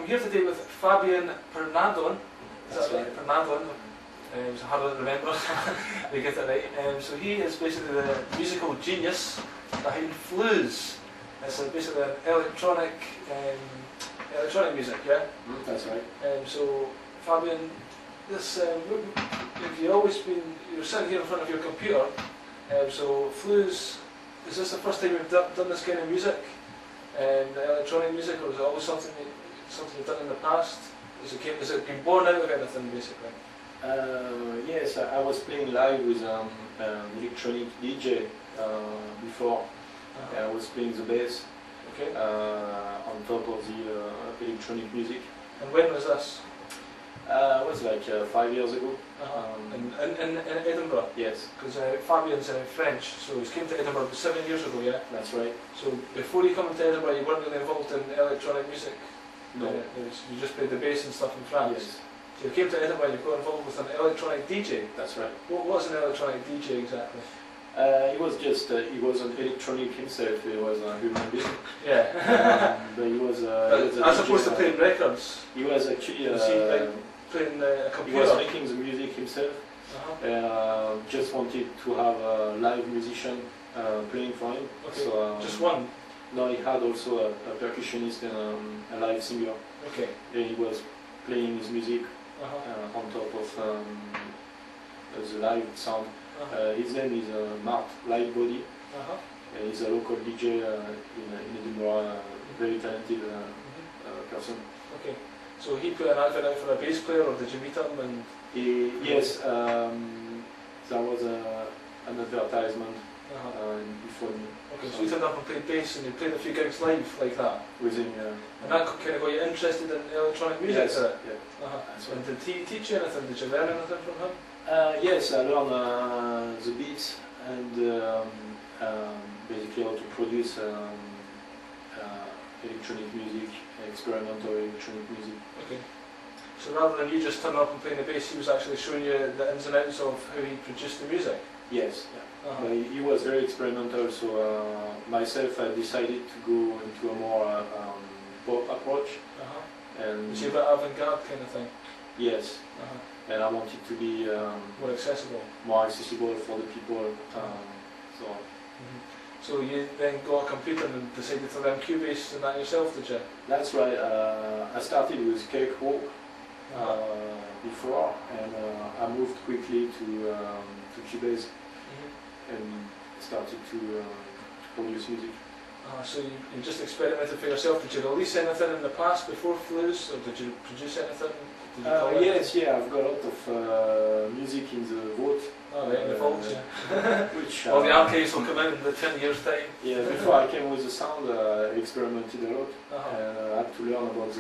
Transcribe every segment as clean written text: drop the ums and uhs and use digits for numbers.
I'm here today with Fabian Pernadon. Is that right? Right. Pernadon. It's hard to remember. They get it right. So he is basically the musical genius behind Flooze. It's basically an electronic music, yeah? That's right. So Fabian, this have you always been? You're sitting here in front of your computer. So Flooze, is this the first time you've done this kind of music? Electronic music, or is it always something you've done in the past? Is it been born out of anything, basically? Yes, I was playing live with an electronic DJ before. I was playing the bass on top of the electronic music. And when was this? It was like 5 years ago. In Edinburgh? Yes. Because Fabian's French, so he came to Edinburgh 7 years ago, yeah? That's right. So before you come to Edinburgh, you weren't really involved in electronic music? No. You just played the bass and stuff in France? Yes. So you came to Edinburgh, you got involved with an electronic DJ? That's right. What's an electronic DJ exactly? He was just, he wasn't electronic himself, he was a human being. Yeah. But he was as opposed to playing records? He was actually playing a computer? He was making the music himself. Just wanted to have a live musician playing for him. Okay. So, just one? No, he had also a percussionist and a live singer. Okay. And he was playing his music on top of the live sound. His name is Mark Lightbody. He's a local DJ in Edinburgh, very talented person. Okay. So he put an advert out for a bass player, or did you meet him? And yes, there was an advertisement before me. Okay, so you turned up and played bass, and you played a few gigs live like that? With him, And that kind of got you interested in electronic music? Yes, did it? yeah. And did he teach you anything? Did you learn anything from him? Yes, I learned the beats and basically how to produce electronic music, experimental electronic music. Okay. So rather than you just turning up and playing the bass, he was actually showing you the ins and outs of how he produced the music? Yes. But he was very experimental, so myself I decided to go into a more pop approach. And was he a bit avant-garde kind of thing? Yes. And I wanted to be more accessible. More accessible for the people. So you then got a computer and decided to learn Cubase and that yourself, did you? That's right. I started with Cakewalk before, and I moved quickly to Cubase and started to produce music. So you just experimented for yourself. Did you release anything in the past before Flooze, or did you produce anything? Yes, I've got a lot of music in the vault. Oh, right, in the vault, yeah. Which, all the archives will come out in the 10 years' time. Yeah, before I came with the sound, I experimented a lot. And I had to learn about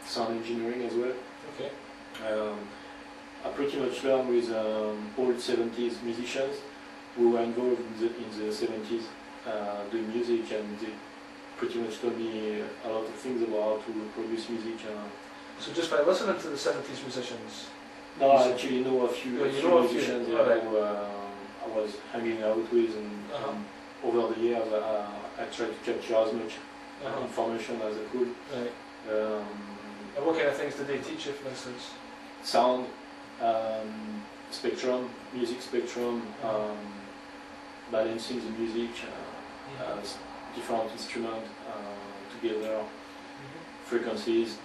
sound engineering as well. Okay. I pretty much learned with old 70s musicians who were involved in the 70s doing music, and they pretty much told me a lot of things about how to produce music. So just by listening to the 70s musicians? No, I actually know a few, musicians who I was hanging out with, and over the years I tried to capture as much information as I could. Right. And what kind of things did they teach you, for instance? Sound, spectrum, music spectrum, balancing the music, different instruments together, frequencies.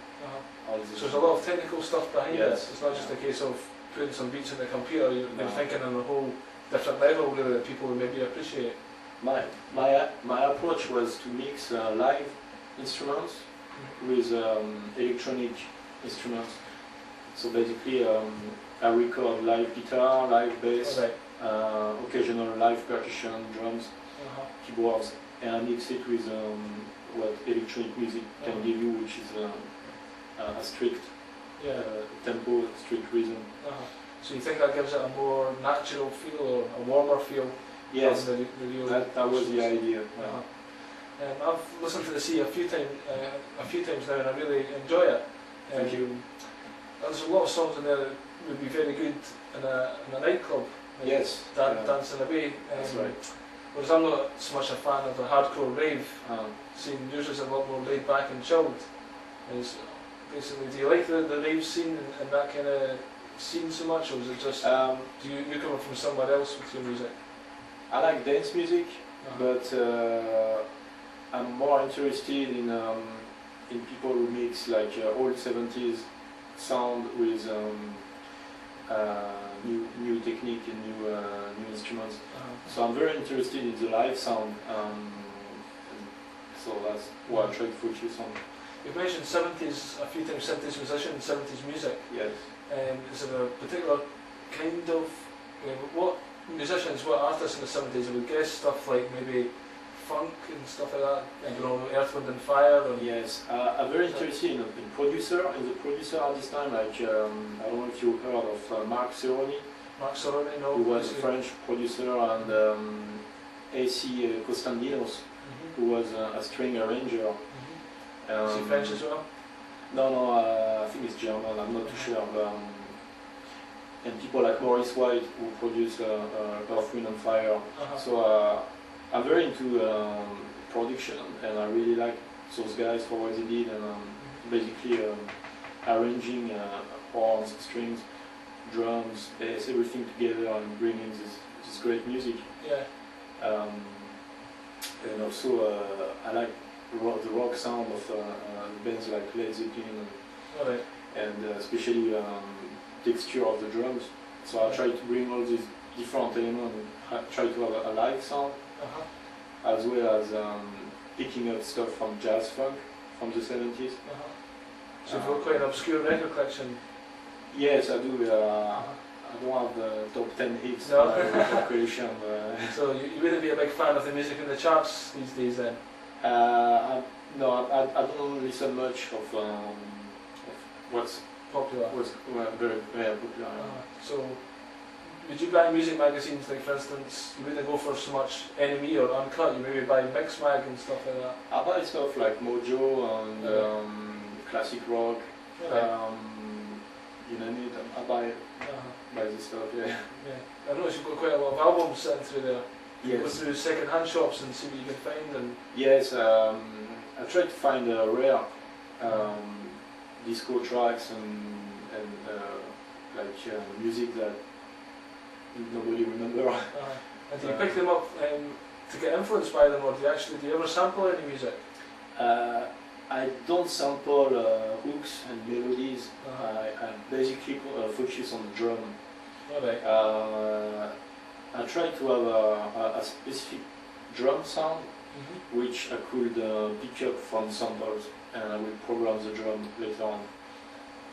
So there's a lot of technical stuff behind this. It's not just a Yeah. case of putting some beats in the computer. You've been thinking on a whole different level, really, that people would maybe appreciate. My approach was to mix live instruments with electronic instruments. So basically, I record live guitar, live bass, occasional live percussion, drums, keyboards, and I mix it with what electronic music can give you, which is a strict tempo, strict rhythm. So you think that gives it a more natural feel, or a warmer feel? Yes, the real that was the idea. I've listened to the sea a few times now, and I really enjoy it. Thank you. There's a lot of songs in there that would be very good in a nightclub. Yes. Dancing away. That's right. Whereas I'm not so much a fan of the hardcore rave. Seeing yours is a lot more laid back and chilled. Is basically, do you like the rave scene and that kind of scene so much, or is it just do you come from somewhere else with your music? I like dance music, but I'm more interested in people who mix like old 70s sound with new technique and new instruments. So I'm very interested in the live sound. So that's what I try to focus on. You've mentioned 70s a few times, 70s musician, 70s music. Yes. Is there a particular kind of, what musicians, what artists in the 70s, I would guess stuff like maybe funk and stuff like that, you know, Earth, Wind and Fire? Or yes, I'm very interested in the producer at this time, like, I don't know if you heard of Mark Cerrone. Mark Cerrone, no. Who was a French producer, and A.C. Costandinos, who was a string arranger. Is he French as well? No, I think it's German, I'm not too sure. And people like Maurice White, who produced Earth, Wind and Fire. So I'm very into production, and I really like those guys for what they did, and basically arranging horns, strings, drums, bass, everything together, and bringing this great music. Yeah. And also I like the rock sound of bands like Led Zeppelin, and especially texture of the drums. So I try to bring all these different elements and try to have a live sound, as well as picking up stuff from jazz funk from the 70s. So you've got quite an obscure record collection? Yes, I do. I don't have the top 10 hits in my record collection. So you wouldn't be a big fan of the music in the charts these days then? No, I don't listen much of what's popular. What's very popular. So would you buy music magazines, like for instance, you wouldn't go for so much NME or Uncut, you maybe buy Mix Mag and stuff like that? I buy stuff like Mojo and classic rock, you name it, I buy this stuff, yeah. I notice you've got quite a lot of albums sitting through there. Yes. Go through second-hand shops and see what you can find. And yes, I try to find rare disco tracks and like music that nobody remember. And do you pick them up to get influenced by them, or do you ever sample any music? I don't sample hooks and melodies. I basically focus on the drum. I try to have a specific drum sound, which I could pick up from samples, and I will program the drum later on.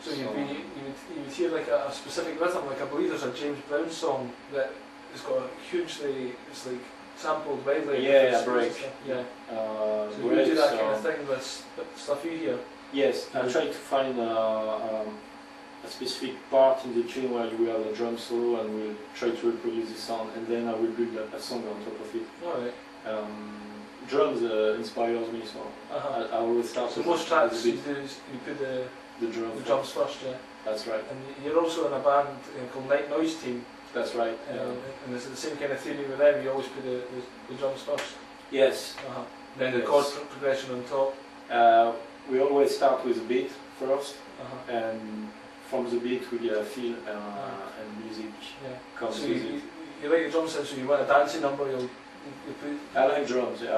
So you would hear like a specific rhythm, like I believe there's a James Brown song that has got a hugely, it's like sampled widely. Yeah, break. Yeah. So you do that kind of thing with stuff you hear? Yes, I try to find a specific part in the tune where you will have a drum solo, and we'll try to reproduce the sound, and then I will build a song on top of it. Alright. Drums inspires me, so I always start so with most tracks the you do is you put the drums first, yeah? That's right. And you're also in a band called Night Noise Team. That's right. And is it the same kind of theory with them? You always put the drums first? Yes. Then the chord progression on top? We always start with a beat first, and from the beat we get a feel and music comes so with it. You like the drum set, so you want a dancing number, you put... I like drums, yeah.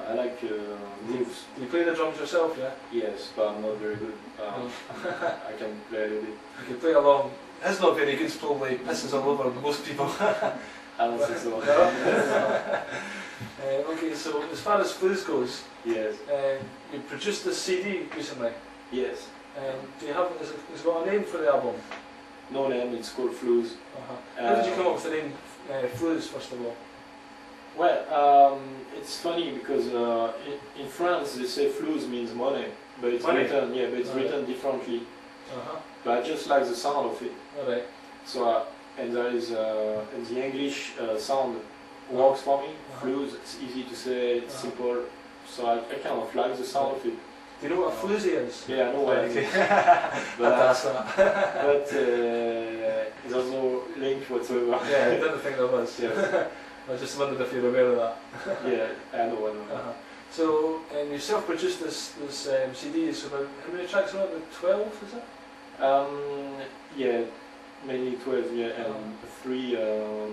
I like grooves. Do you play the drums yourself, yeah? Yes, but I'm not very good. I can play a little bit. You can play along. It's not very good, it's probably pisses all over most people. I don't think so. Okay, so as far as Flooze goes, yes. You produced this CD recently. Yes. Do you have, has it got a name for the album? No name, it's called Flooze. How did you come up with the name Flooze, first of all? Well, it's funny because in France they say Flooze means money, but it's written, written differently. But I just like the sound of it. So and there is and the English sound works for me. Flooze, it's easy to say, it's simple. So I kind of like the sound of it. Do you know what a floozy is? Yeah, I know what it is. But there's no link whatsoever. Yeah, I didn't think there was. Yes. I just wondered if you're aware of that. Yeah, I know. So, you self-produced this CD. So, about how many tracks are it? About 12, is it? Yeah, mainly 12. Yeah, and 3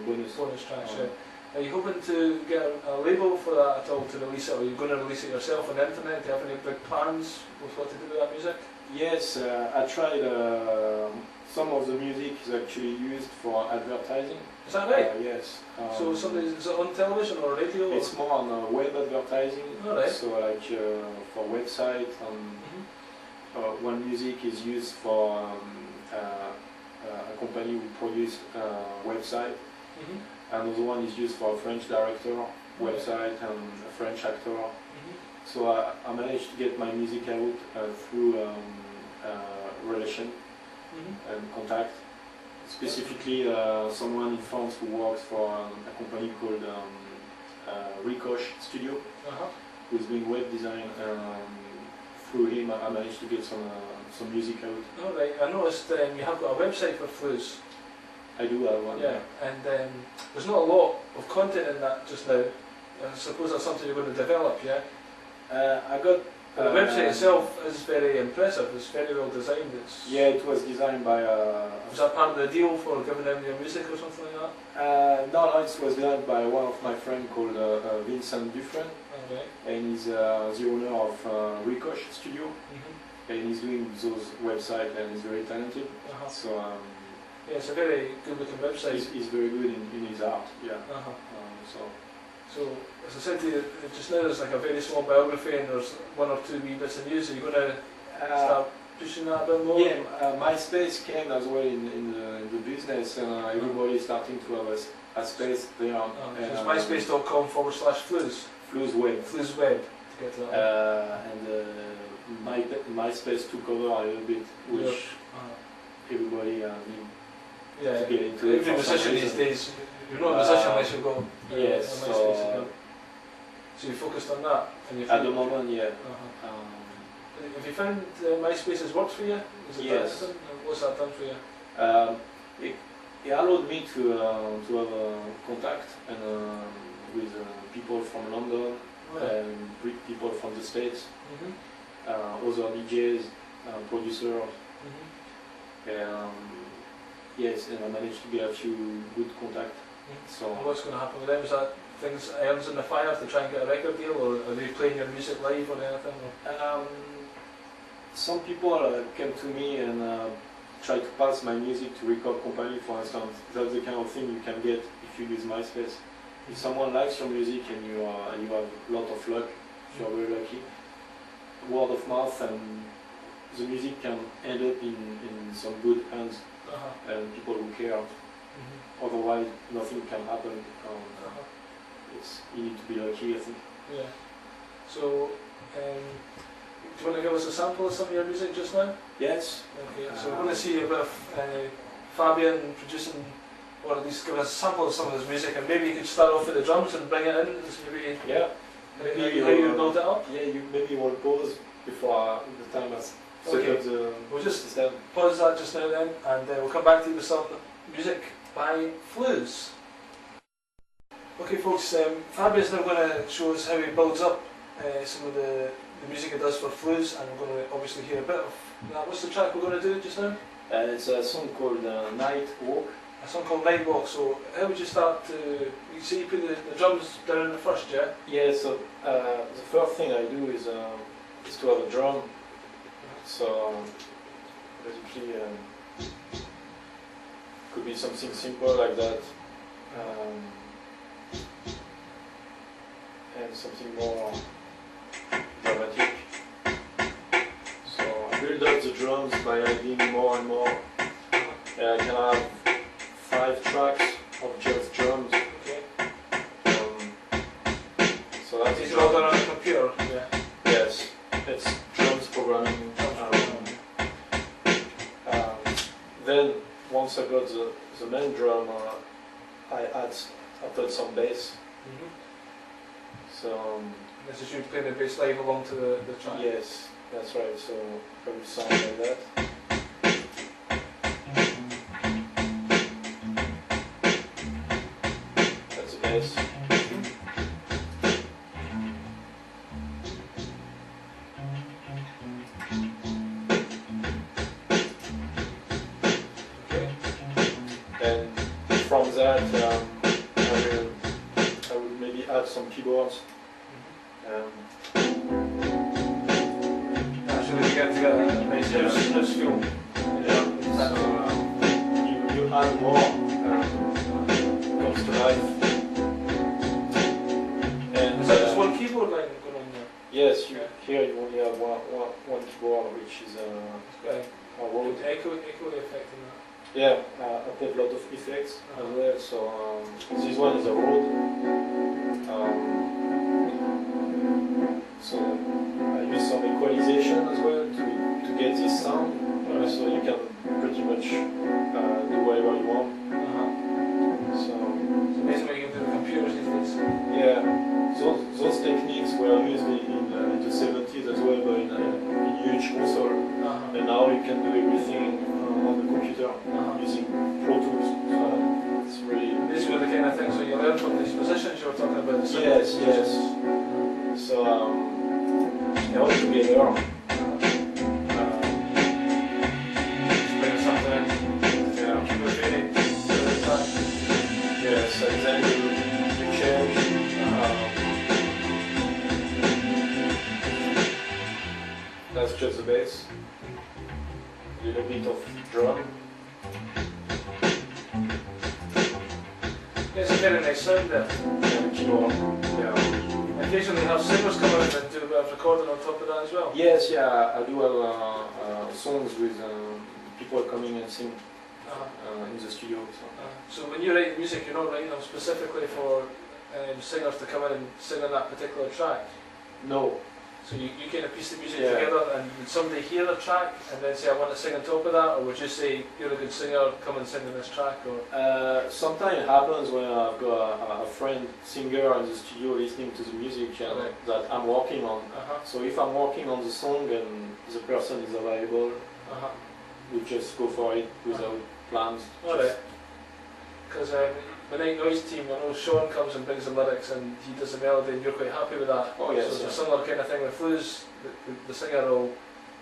bonus Tracks. Yeah. Are you hoping to get a label for that at all to release it, or are you going to release it yourself on the internet? Do you have any big plans with what to do with that music? Yes, I tried. Some of the music is actually used for advertising. Is that right? Yes. So is it on television or radio? It's more on web advertising. All right. So like for website, one music is used for a company who produced a website. Another one is used for a French director website and a French actor. So I managed to get my music out through relation and contact. Specifically, someone in France who works for a company called Ricochet Studio, who's doing web design. Through him, I managed to get some music out. All right. I noticed you have got a website for Flooze. I do have one. Yeah, and there's not a lot of content in that just now. I suppose that's something you're going to develop, yeah? I got... the website itself is very impressive, it's very well designed. Yeah, it was designed by... was that part of the deal for giving them your music or something like that? No, it was done by one of my friends called Vincent Dufresne. Okay. And he's the owner of Ricochet Studio. And he's doing those websites and he's very talented. So yeah, it's a very good looking website. He's very good in his art, yeah. So as I said to you just now, there's like a very small biography and there's 1 or 2 wee bits of news. Are you going to start pushing that a bit more? Yeah, MySpace came as well in the business and everybody's starting to have a space there. It's myspace.com/Flooze. Flooze Web. Flooze Web, to get to that and MySpace took over a little bit, which everybody to get into. Every musician these days, you're not a musician unless you've got yes, a MySpace. So you focused on that? At the moment, yeah. Have you found MySpace has worked for you? Yes. What's that done for you? It allowed me to have contact and with people from London and people from the States, other DJs, producers. Yes, and I managed to get a few good contacts. So what's going to happen with them? Is that things irons in the fire to try and get a record deal, or are they playing your music live or anything? Some people came to me and tried to pass my music to record company, for instance. That's the kind of thing you can get if you use MySpace. If someone likes your music and you have a lot of luck, if you're very lucky, word of mouth and the music can end up in some good hands and people who care. Otherwise, nothing can happen. You need to be lucky, I think. Yeah. So, do you want to give us a sample of some of your music just now? Yes. Okay. So we're going to see a bit of Fabian producing, or at least give us a sample of some of his music, and maybe you could start off with the drums and bring it in. Maybe. Yeah. Maybe how you build it up. Yeah. Maybe you want to pause before the time has. Okay. We'll just pause that just now then, and we'll come back to you with some music by Flooze. Okay folks, Fabian's now going to show us how he builds up some of the music he does for Flooze, and we're going to obviously hear a bit of that. What's the track we're going to do just now? It's a song called Night Walk. A song called Night Walk. So how would you start to, you see you put the drums down in the first, yeah? Yeah, so the first thing I do is to have a drum. So basically could be something simple like that, and something more dramatic. So I build up the drums by adding more and more. I can have 5 tracks of just drums. Okay. So that's it's all done on the computer. Yeah. Yes, it's drums programming. Then once I got the main drum, I put some bass. So this is you playing the bass live along to the track. Yes, that's right. So it will sound like that. That's the bass. maybe add some keyboards. Actually, you get to get a nice house feel. Yeah. So you add more comes to life. And is that just one keyboard line going on there? yes, here you only have one keyboard, which is a Rode. Echo the effect in that. Yeah, I played a lot of effects as well. So this one is a Rode. So I use some equalization as well to get this sound. So you can pretty much do whatever you want. So It's amazing what you can do with computers these days. yeah, those techniques were used in the 70s as well, but in huge console. And now you can do everything on the computer using Pro Tools. So it's really. These were the kind of things that you learn from these musicians you were talking about. Yes, yes. So they all together. Just bring something in. Yeah. Keep it ready. Yes, and then you change. That's just the bass. A little bit of drum. It's a very nice sound there. And keyboard. Yeah. Occasionally have singers come in and do a bit of recording on top of that as well. Yes, yeah, I do have songs with people coming and sing in the studio. So when you write music, you're not writing them specifically for singers to come in and sing on that particular track. No. So you kind of piece the music Yeah. together, and would somebody hear a track and then say, I want to sing on top of that, or would you say, you're a good singer, come and sing on this track? Or Sometimes it happens when I've got a friend, singer in the studio listening to the music that I'm working on. So if I'm working on the song and the person is available, we just go for it without plans. Alright. Because the Night Noise team, I know Sean comes and brings the lyrics and he does the melody and you're quite happy with that. Oh yes. So it's a similar kind of thing with Flooze, the singer will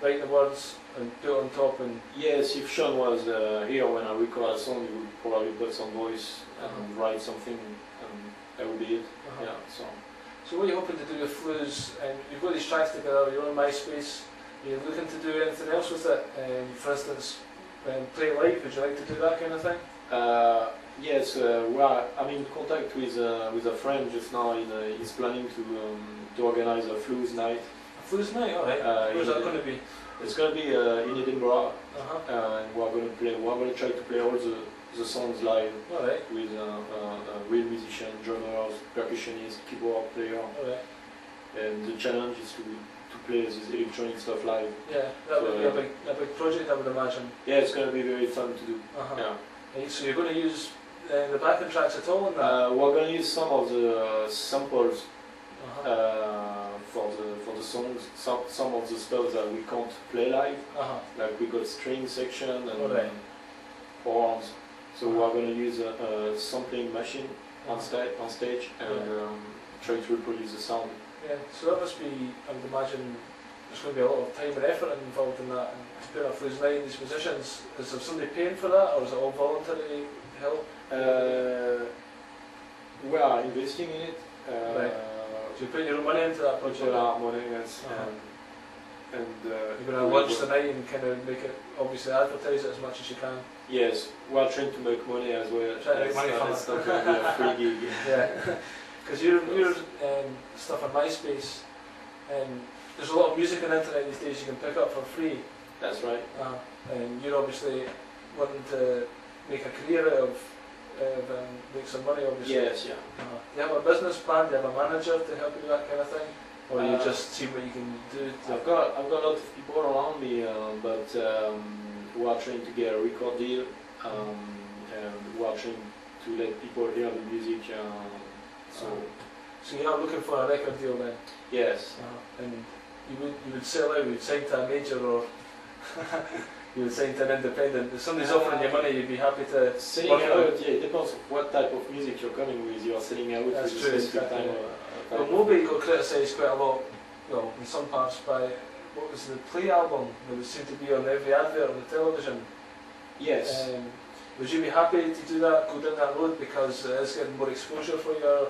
write the words and do it on top. And yes, if Sean was here when I record a song, he would probably put some voice and write something, and that would be it. Yeah. So what are you hoping to do with Flooze? And you've got these tracks together, you're on MySpace, are you looking to do anything else with it? For instance, play live, would you like to do that kind of thing? Yes, well, I'm in contact with a friend just now. He's planning to organize a Flooze night. A Flooze night, alright. Where's that going to be? It's going to be in Edinburgh, and we're going to try to play all the songs live with real musicians, drummers, percussionists, keyboard player. And the challenge is to play this electronic stuff live. Yeah, that would be a big project, I would imagine. Yeah, it's going to be very fun to do. Yeah. So you're going to use the backing tracks at all in that? We're going to use some of the samples for the songs. Some of the stuff that we can't play live, like we got string section and horns. So we're going to use a sampling machine on stage and try to reproduce the sound. Yeah, so that must be, I would imagine, there's going to be a lot of time and effort involved in that. And to put a Flooze night, these musicians, is there somebody paying for that, or is it all voluntary help? We are investing in it. So you're putting your own money into that project? Put our money, yes. And you're going to launch the night and kind of make it, obviously advertise it as much as you can? Yes, we are trying to make money as well. Trying to make money from it. It's not going to be a free gig. Yeah. Because your stuff on MySpace, there's a lot of music on the internet these days you can pick up for free. That's right. And you're obviously wanting to make a career out of make some money, obviously. Yes, yeah. Do you have a business plan? Do you have a manager to help you with that kind of thing? Or you just see what you can do? I've got a lot of people around me, but we are trying to get a record deal, and we are trying to let people hear the music. So you're not looking for a record deal then? Yes. And you would sell out, you'd sign to a major, or you would sign to an independent. If somebody's offering you money, you'd be happy to selling out. Yeah, it depends on what type of music you're coming with. You're selling out That's with true, a specific exactly. time. Well, Moby got criticised quite a lot, well, in some parts by, what was the Play album that would seem to be on every advert on the television. Yes. Would you be happy to do that, go down that road, because it's getting more exposure for your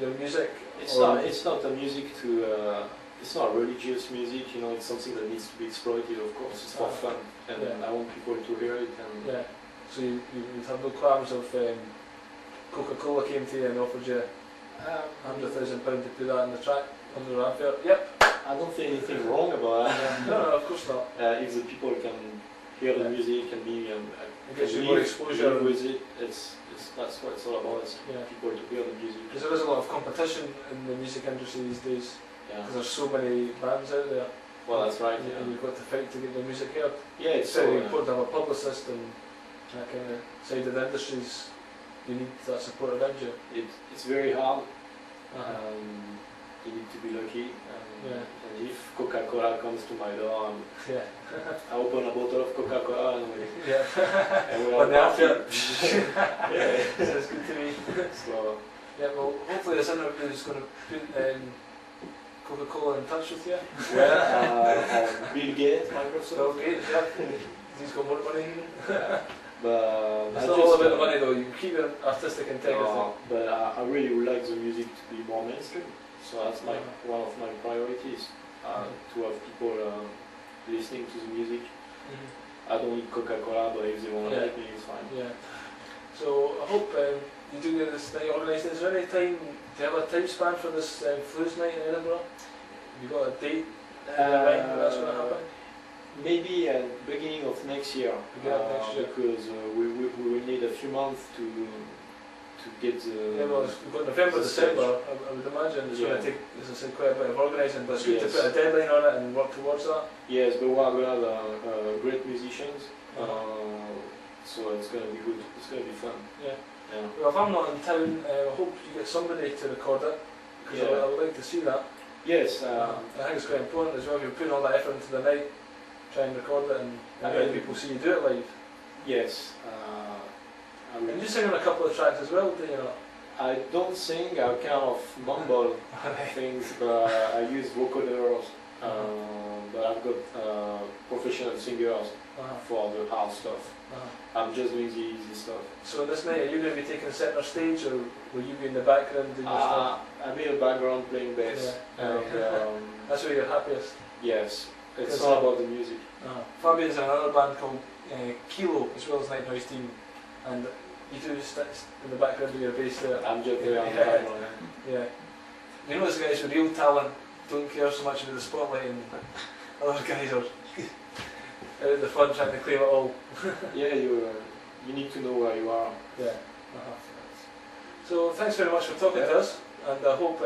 your music? It's not. It's not a music to. It's not religious music. You know, it's something that needs to be exploited. Of course, it's for fun, and I want people to hear it. And yeah. So you have no qualms of Coca-Cola came to you and offered you £100,000 to put that in the track under their advert? Yep. I don't see anything wrong about that. No, of course not. If the people can hear the music and be it gives you more exposure with it, that's what it's all about. It's people to hear the music. Because there is a lot of competition in the music industry these days. Because there's so many bands out there. Well, that's right. And you've got to fight to get your music heard. Yeah, it's very important to have a publicist and that kind of side of the industries. You need that support around you. It's very hard. You need to be lucky. And if Coca-Cola comes to my door, I open a bottle of Coca-Cola and we on the after. Sounds good to me. So, well, hopefully this interview is going to put Coca-Cola in touch with you. Bill Gates, Microsoft. Bill Gates, he's got more money. But it's not all about the money though, you keep your artistic integrity. But I really would like the music to be more mainstream. So that's one of my priorities, to have people listening to the music. I don't need Coca-Cola, but if they want to like me, it's fine. Yeah. So I hope you do get this night organised. Is there any time, do you have a time span for this Flooze night in Edinburgh? Have you got a date in mind when that's going to happen? Maybe at the beginning of next year. Because we will need a few months to get the... well, we've got November, December, I would imagine it's going to take, as I said, quite a bit of organising, but it's good to put a deadline on it and work towards that. Yes, but we're going to have great musicians, so it's going to be good, it's going to be fun. Well, if I'm not in town, I hope you get somebody to record it, because I would like to see that. Yes. I think it's quite important as well, you're putting all that effort into the night, try and record it and let people see you do it live. Yes. And you sing on a couple of tracks as well, do you not? I don't sing, I kind of mumble things, but I use vocoders, but I've got professional singers for the hard stuff. I'm just doing the easy stuff. So this night, are you going to be taking centre stage, or will you be in the background doing your stuff? I'm in the background playing bass. And, that's where you're happiest? Yes, it's all about the music. Fabian's in another band called Kilo, as well as Night Noise Team, and you do sit in the background of your bass there. I'm just there on the background. You know those guys with real talent don't care so much about the spotlight, and other guys are out at the front trying to claim it all. You need to know where you are. So thanks very much for talking to us, and I hope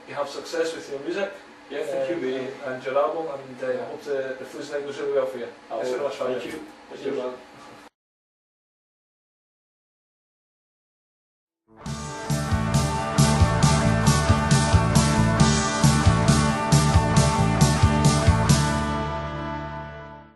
you have success with your music. Thank you, and your album, and I hope the Flooze night goes really well for you. Thanks very much, Fabian. Thank you, man.